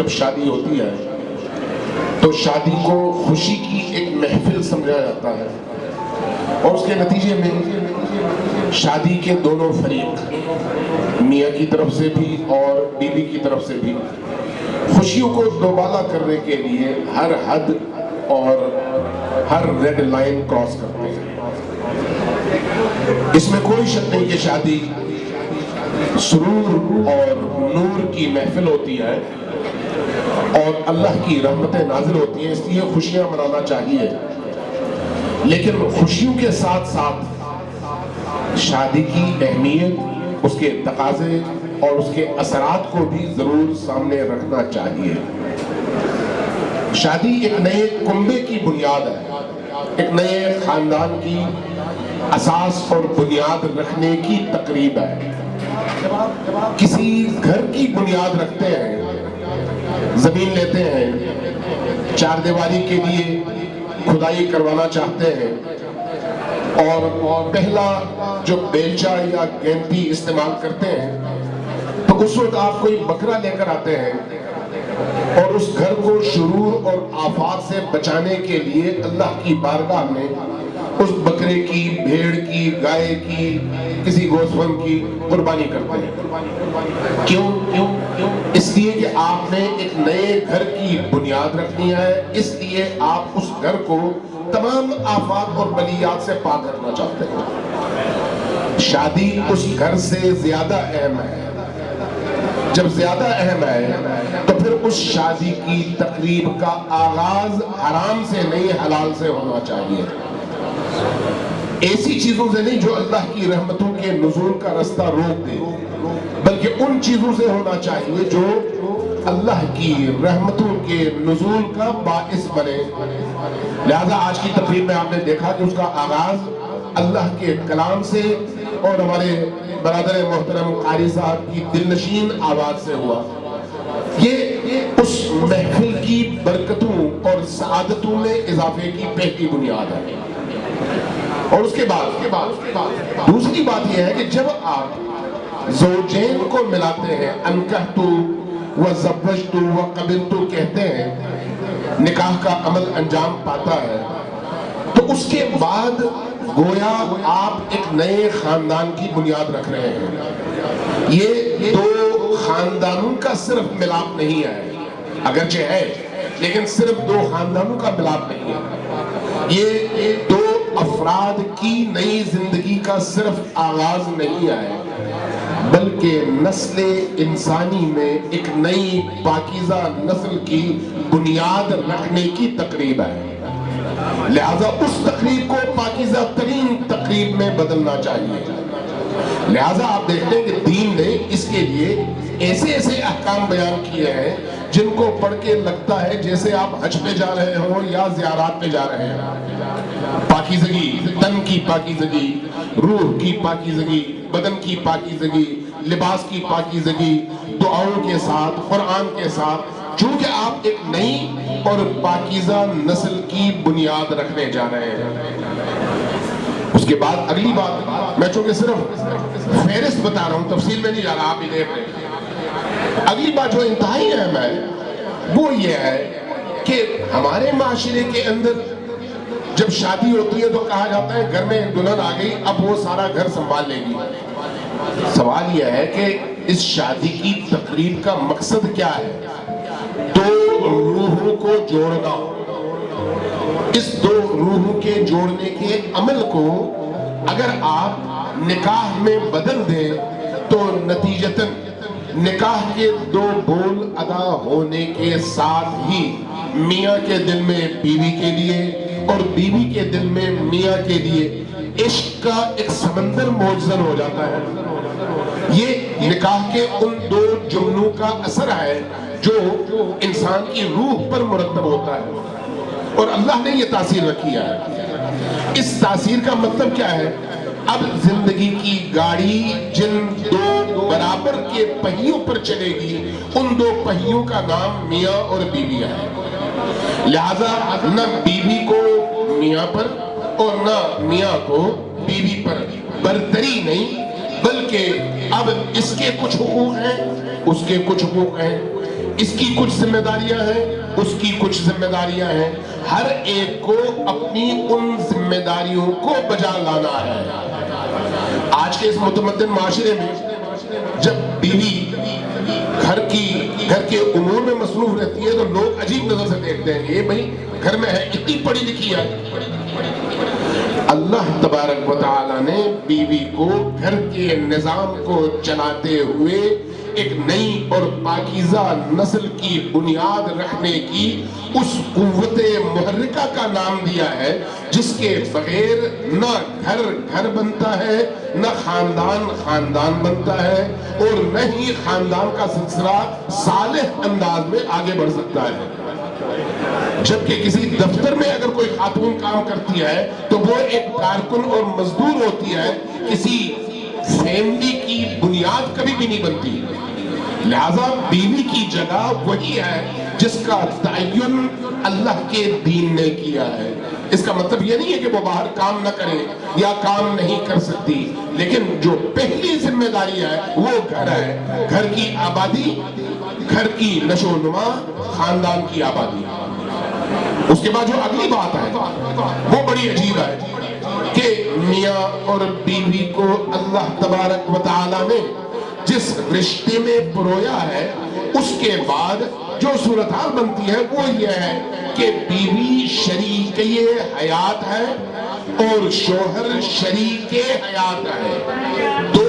جب شادی ہوتی ہے تو شادی کو خوشی کی ایک محفل سمجھا جاتا ہے، اور اس کے نتیجے میں شادی کے دونوں فریق، میاں کی طرف سے بھی اور بیوی کی طرف سے بھی، خوشیوں کو دوبالا کرنے کے لیے ہر حد اور ہر ریڈ لائن کراس کرتے ہیں۔ اس میں کوئی شک نہیں کہ شادی سرور اور نور کی محفل ہوتی ہے اور اللہ کی رحمتیں نازل ہوتی ہیں، اس لیے خوشیاں منانا چاہیے، لیکن خوشیوں کے ساتھ ساتھ شادی کی اہمیت، اس کے تقاضے اور اس کے اثرات کو بھی ضرور سامنے رکھنا چاہیے۔ شادی ایک نئے کنبے کی بنیاد ہے، ایک نئے خاندان کی اساس اور بنیاد رکھنے کی تقریب ہے۔ کسی گھر کی بنیاد رکھتے ہیں، زمین لیتے ہیں، چار دیواری کے لیے کھدائی کروانا چاہتے ہیں، اور پہلا جو بیلچہ یا گینتی استعمال کرتے ہیں، تو اس وقت آپ کوئی بکرا لے کر آتے ہیں، اور اس گھر کو شرور اور آفات سے بچانے کے لیے اللہ کی بارگاہ میں اس بکرے کی، بھیڑ کی، گائے کی، کسی گوسفند کی قربانی کرتے ہیں۔ کیوں؟ اس لیے کہ آپ نے ایک نئے گھر کی بنیاد رکھنی ہے، اس لیے آپ اس گھر کو تمام آفات اور بلیات سے پاک کرنا چاہتے ہیں۔ شادی اس گھر سے زیادہ اہم ہے۔ جب زیادہ اہم ہے تو پھر اس شادی کی تقریب کا آغاز حرام سے نہیں، حلال سے ہونا چاہیے۔ ایسی چیزوں سے نہیں جو اللہ کی رحمتوں کے نزول کا رستہ روک دے، بلکہ ان چیزوں سے ہونا چاہیے جو اللہ کی رحمتوں کے نزول کا باعث بنے۔ لہذا آج کی تقریب میں آپ نے دیکھا کہ اس کا آغاز اللہ کے کلام سے اور ہمارے برادر محترم قاری صاحب کی دلنشین آواز سے ہوا۔ یہ اس محفل کی برکتوں اور سعادتوں میں اضافے کی پہلی بنیاد ہے۔ اور اس کے بعد دوسری بات یہ ہے کہ جب آپ زوجین کو ملاتے ہیں، انکحتو وزوجتو وقبلتو کہتے ہیں، نکاح کا عمل انجام پاتا ہے، تو اس کے بعد گویا آپ ایک نئے خاندان کی بنیاد رکھ رہے ہیں۔ یہ دو خاندانوں کا صرف ملاپ نہیں ہے، اگرچہ ہے، لیکن صرف دو خاندانوں کا ملاپ نہیں ہے۔ یہ دو افراد کی نئی زندگی کا صرف آغاز نہیں ہے، بلکہ نسل انسانی میں ایک نئی پاکیزہ نسل کی بنیاد رکھنے کی تقریب ہے۔ لہذا اس تقریب کو پاکیزہ ترین تقریب میں بدلنا چاہیے۔ لہذا آپ دیکھتے ہیں کہ دین نے اس کے لیے ایسے ایسے احکام بیان کیے ہیں جن کو پڑھ کے لگتا ہے جیسے آپ حج پہ جا رہے ہوں یا زیارات پہ جا رہے ہیں۔ پاکیزگی، تن کی پاکیزگی، روح کی پاکیزگی، بدن کی پاکیزگی، لباس کی پاکیزگی، دعاؤں کے ساتھ، قرآن کے ساتھ، چونکہ آپ ایک نئی اور پاکیزہ نسل کی بنیاد رکھنے جا رہے ہیں۔ اس کے بعد اگلی بات، میں چونکہ صرف فہرست بتا رہا ہوں، تفصیل میں نہیں جا رہا، آپ ہی دیکھ رہے ہیں۔ اگلی بات جو انتہائی اہم ہے وہ یہ ہے کہ ہمارے معاشرے کے اندر جب شادی ہوتی ہے تو کہا جاتا ہے گھر میں دلہن آ گئی، اب وہ سارا گھر سنبھال لے گی۔ سوال یہ ہے کہ اس شادی کی تقریب کا مقصد کیا ہے؟ دو روحوں کو جوڑنا۔ اس دو روحوں کے جوڑنے کے عمل کو اگر آپ نکاح میں بدل دیں تو نتیجتاً نکاح کے دو بول ادا ہونے کے ساتھ ہی میاں کے دل میں بیوی کے لیے اور بیوی کے دل میں میاں کے لیے عشق کا ایک سمندر موجزن ہو جاتا ہے۔ یہ نکاح کے ان دو جملوں کا اثر ہے جو انسان کی روح پر مرتب ہوتا ہے، اور اللہ نے یہ تاثیر رکھی ہے۔ اس تاثیر کا مطلب کیا ہے؟ اب زندگی کی گاڑی جن دو برابر کے پہیوں پر چلے گی، ان دو پہیوں کا نام میاں اور بیوی ہے۔ لہذا نہ بیوی کو میاں پر اور نہ میاں کو بیوی پر برتری نہیں، بلکہ اب اس کے کچھ حقوق ہیں، اس کے کچھ حقوق ہیں، اس کی کچھ ذمہ داریاں ہیں، اس کی کچھ ذمہ داریاں ہیں، ہر ایک کو اپنی ان ذمہ داریوں کو بجا لانا ہے۔ آج کے اس متمدن معاشرے میں جب بیوی گھر کے امور میں مصروف رہتی ہے تو لوگ عجیب نظر سے دیکھتے ہیں، یہ بھئی گھر میں ہے، اتنی پڑھی لکھی ہے۔ اللہ تبارک و تعالی نے بیوی کو گھر کے نظام کو چلاتے ہوئے ایک نئی اور پاکیزہ نسل کی بنیاد رکھنے کی اس قوت محرکہ کا نام دیا ہے جس کے بغیر نہ گھر گھر بنتا ہے، نہ خاندان خاندان بنتا ہے، اور نہ ہی خاندان کا سلسلہ صالح انداز میں آگے بڑھ سکتا ہے۔ جبکہ کسی دفتر میں اگر کوئی خاتون کام کرتی ہے تو وہ ایک کارکن اور مزدور ہوتی ہے، کسی فیملی کی بنیاد کبھی بھی نہیں بنتی۔ لہذا بیوی کی جگہ وہی ہے جس کا تعین اللہ کے دین نے کیا ہے۔ اس کا مطلب یہ نہیں ہے کہ وہ باہر کام نہ کرے یا کام نہیں کر سکتی، لیکن جو پہلی ذمہ داری ہے وہ گھر ہے، گھر کی آبادی، گھر کی نشو و نما، خاندان کی آبادی۔ اس کے بعد جو اگلی بات ہے وہ بڑی عجیب ہے کہ میاں اور بیوی کو اللہ تبارک و تعالی نے جس رشتے میں پرویا ہے اس کے بعد جو صورتحال بنتی ہے وہ یہ ہے کہ بیوی شریک حیات ہے اور شوہر شریک حیات ہے، دو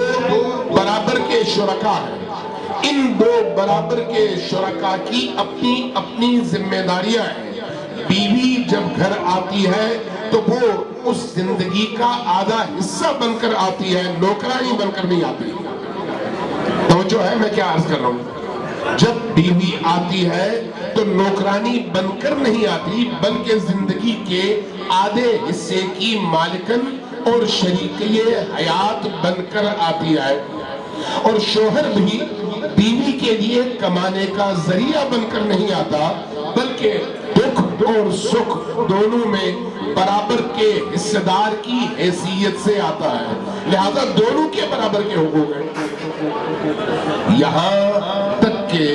برابر کے شرکا ہیں۔ ان دو برابر کے شرکا کی اپنی اپنی ذمہ داریاں ہیں۔ بیوی جب گھر آتی ہے تو وہ اس زندگی کا آدھا حصہ بن کر آتی ہے، نوکرانی بن کر نہیں آتی۔ توجہ ہے میں کیا عرض کر رہا ہوں؟ جب بیوی آتی ہے تو نوکرانی بن کر نہیں آتی بلکہ زندگی کے آدھے حصے کی مالکن اور شریک حیات بن کر آتی ہے، اور شوہر بھی بیوی کے لیے کمانے کا ذریعہ بن کر نہیں آتا بلکہ دکھ اور سکھ دونوں میں برابر کے حصہ دار کی حیثیت سے آتا ہے، لہذا دونوں کے برابر کے حقوق ہیں۔ یہاں تک کہ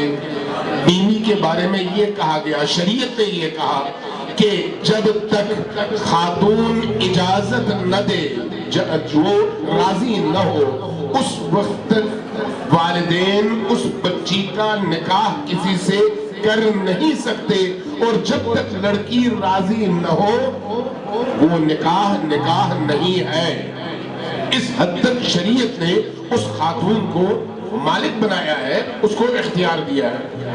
بیوی کے بارے میں یہ کہا گیا، شریعت نے یہ کہا کہ جب تک خاتون اجازت نہ دے، جو راضی نہ ہو، اس وقت والدین اس بچی کا نکاح کسی سے کر نہیں سکتے، اور جب تک لڑکی راضی نہ ہو وہ نکاح نہیں ہے۔ اس حد تک شریعت نے اس خاتون کو مالک بنایا ہے، اس کو اختیار دیا ہے۔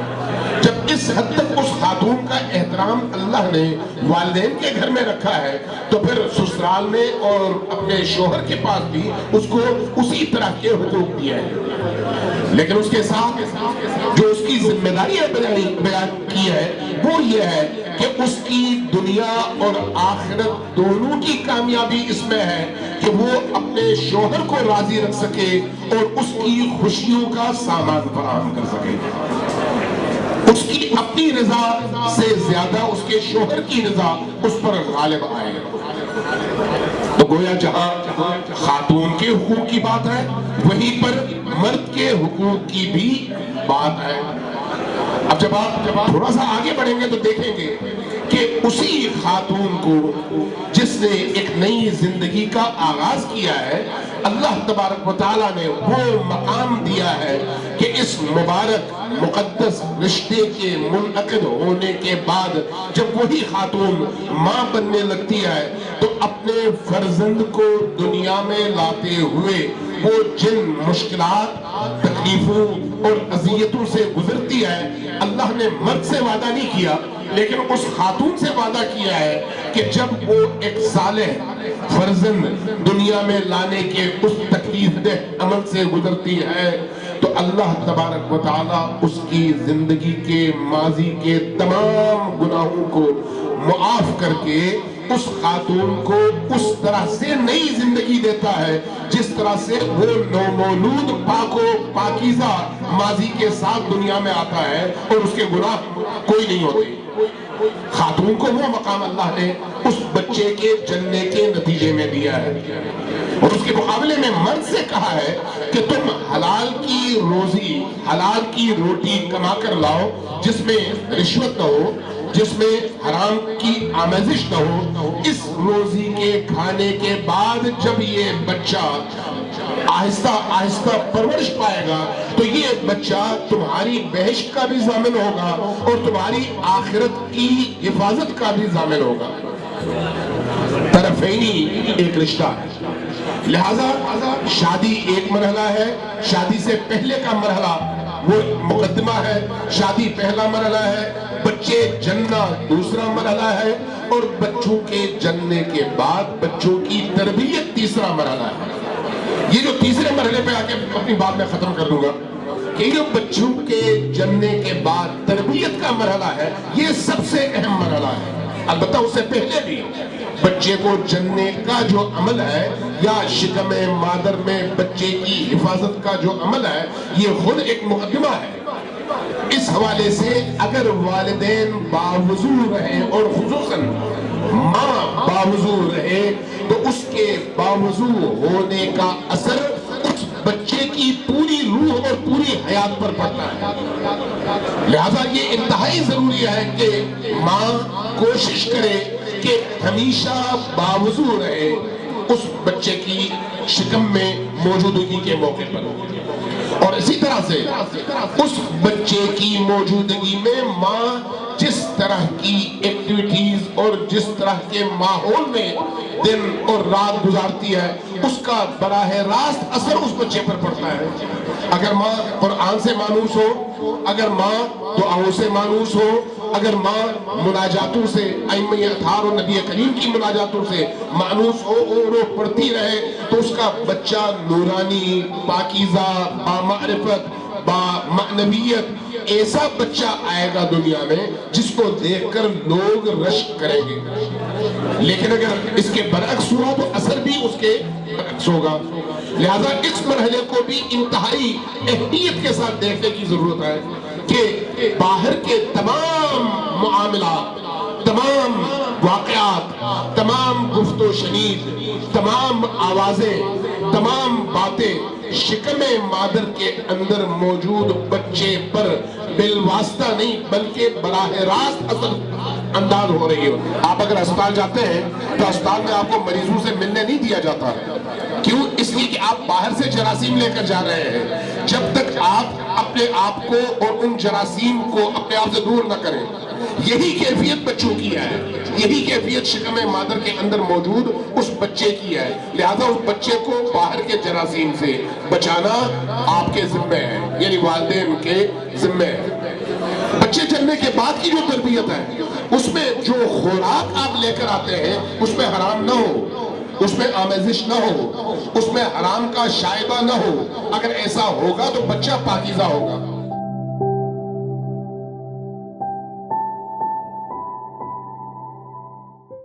جب اس حد تک اس خاتون کا احترام اللہ نے والدین کے گھر میں رکھا ہے تو پھر سسرال میں اور اپنے شوہر کے پاس بھی اس کو اسی طرح کے حقوق دیا ہے، لیکن اس کے ساتھ جو اس کی ذمہ داریاں بیان کی ہے وہ یہ ہے کہ اس کی دنیا اور آخرت دونوں کی کامیابی اس میں ہے کہ وہ اپنے شوہر کو راضی رکھ سکے اور اس کی خوشیوں کا سامان فراہم کر سکے۔ اس کی اپنی رضا سے زیادہ اس کے شوہر کی رضا اس پر غالب آئے۔ تو گویا جہاں خاتون کے حقوق کی بات ہے وہیں پر مرد کے حقوق کی بھی بات ہے۔ اب جب آپ تھوڑا سا آگے بڑھیں گے تو دیکھیں گے کہ اسی خاتون کو جس نے ایک نئی زندگی کا آغاز کیا ہے، اللہ تبارک و تعالیٰ نے وہ مقام دیا ہے کہ اس مبارک مقدس رشتے کے منعقد ہونے کے بعد جب وہی خاتون ماں بننے لگتی ہے تو اپنے فرزند کو دنیا میں لاتے ہوئے وہ جن مشکلات، تکلیفوں اور اذیتوں سے گزرتی ہے، اللہ نے مرد سے وعدہ نہیں کیا لیکن اس خاتون سے وعدہ کیا ہے کہ جب وہ ایک صالح فرزند دنیا میں لانے کے اس تکلیف دہ عمل سے گزرتی ہے تو اللہ تبارک و تعالیٰ اس کی زندگی کے ماضی کے تمام گناہوں کو معاف کر کے اس خاتون کو اس طرح سے نئی زندگی دیتا ہے جس طرح سے وہ نومولود پاک و پاکیزہ ماضی کے ساتھ دنیا میں آتا ہے اور اس کے گناہ کوئی نہیں ہوتے۔ خاتون کو وہ مقام اللہ نے اس بچے کے جننے کے نتیجے میں دیا ہے، اور اس کے مقابلے میں مرد سے کہا ہے کہ تم حلال کی روزی، حلال کی روٹی کما کر لاؤ، جس میں رشوت نہ ہو، جس میں حرام کی آمیزش نہ ہو۔ اس روزی کے کھانے کے بعد جب یہ بچہ آہستہ آہستہ پرورش پائے گا تو یہ بچہ تمہاری بہشت کا بھی ضامن ہوگا اور تمہاری آخرت کی حفاظت کا بھی ضامن ہوگا۔ طرفینی ایک رشتہ ہے، لہذا شادی ایک مرحلہ ہے، شادی سے پہلے کا مرحلہ وہ مقدمہ ہے، شادی پہلا مرحلہ ہے، بچے جننا دوسرا مرحلہ ہے، اور بچوں کے جننے کے بعد بچوں کی تربیت تیسرا مرحلہ ہے۔ یہ جو تیسرے مرحلے پہ آ کے اپنی بات میں ختم کر دوں گا کہ یہ بچوں کے جننے کے بعد تربیت کا مرحلہ ہے، یہ سب سے اہم مرحلہ ہے۔ البتہ اس سے پہلے بھی بچے کو جننے کا جو عمل ہے یا شکم مادر میں بچے کی حفاظت کا جو عمل ہے، یہ خود ایک مقدمہ ہے۔ اس حوالے سے اگر والدین باوضو رہے اور خصوصاً ماں باوضو رہے تو اس کے باوضو ہونے کا اثر اس بچے کی پوری روح اور پوری حیات پر پڑتا ہے۔ لہذا یہ انتہائی ضروری ہے کہ ماں کوشش کرے کہ ہمیشہ باوضو رہے اس بچے کی شکم میں موجودگی کے موقع پر، اور اسی طرح سے اس بچے کی موجودگی میں ماں جس طرح کی ایکٹیویٹیز اور جس طرح کے ماحول میں دن اور رات گزارتی ہے اس کا براہ راست اثر اس بچے پر پڑتا ہے۔ اگر ماں قرآن سے مانوس ہو، اگر ماں دعاؤں سے مانوس ہو، اگر ماں مناجاتوں سے، ائمہ اطہار اور نبی کریم کی مناجاتوں سے مانوس ہو اور وہ پڑھتی رہے تو اس کا بچہ نورانی، پاکیزہ، بامعرفت، بامعنویت ایسا بچہ آئے گا دنیا میں جس کو دیکھ کر لوگ رشک کریں گے۔ لیکن اگر اس کے برعکس ہوا تو اثر بھی اس کے برعکس ہوگا۔ لہذا اس مرحلے کو بھی انتہائی اہمیت کے ساتھ دیکھنے کی ضرورت ہے کہ باہر کے تمام معاملات، تمام واقعات، تمام گفت و شنید، تمام آوازیں، تمام باتیں شکم مادر کے اندر موجود بچے پر بالواسطہ نہیں بلکہ براہ راست اثر انداز ہو رہی ہو۔ آپ اگر ہسپتال جاتے ہیں تو ہسپتال میں آپ کو مریضوں سے ملنے نہیں دیا جاتا، کیوں؟ اس لیے کہ آپ باہر سے جراثیم لے کر جا رہے ہیں۔ جب تک آپ اپنے آپ کو اور ان جراثیم کو اپنے آپ سے دور نہ کریں، یہی کیفیت بچوں کی ہے، یہی کیفیت شکم مادر کے اندر موجود اس بچے کی ہے۔ لہذا اس بچے کو باہر کے جراثیم سے بچانا آپ کے ذمہ ہے، یعنی والدین کے ذمہ ہے۔ بچے جننے کے بعد کی جو تربیت ہے اس میں جو خوراک آپ لے کر آتے ہیں اس میں حرام نہ ہو، اس میں آمیزش نہ ہو، اس میں حرام کا شائبہ نہ ہو۔ اگر ایسا ہوگا تو بچہ پاکیزہ ہوگا۔